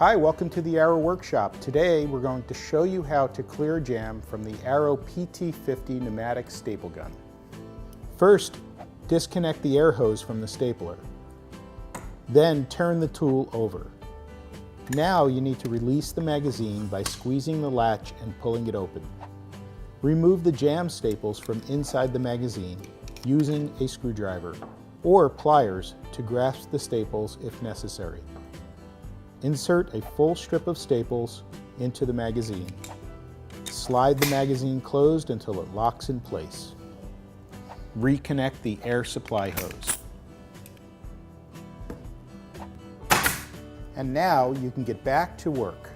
Hi, welcome to the Arrow Workshop. Today we're going to show you how to clear a jam from the Arrow PT50 Pneumatic staple gun. First, disconnect the air hose from the stapler. Then turn the tool over. Now you need to release the magazine by squeezing the latch and pulling it open. Remove the jam staples from inside the magazine using a screwdriver or pliers to grasp the staples if necessary. Insert a full strip of staples into the magazine. Slide the magazine closed until it locks in place. Reconnect the air supply hose. And now you can get back to work.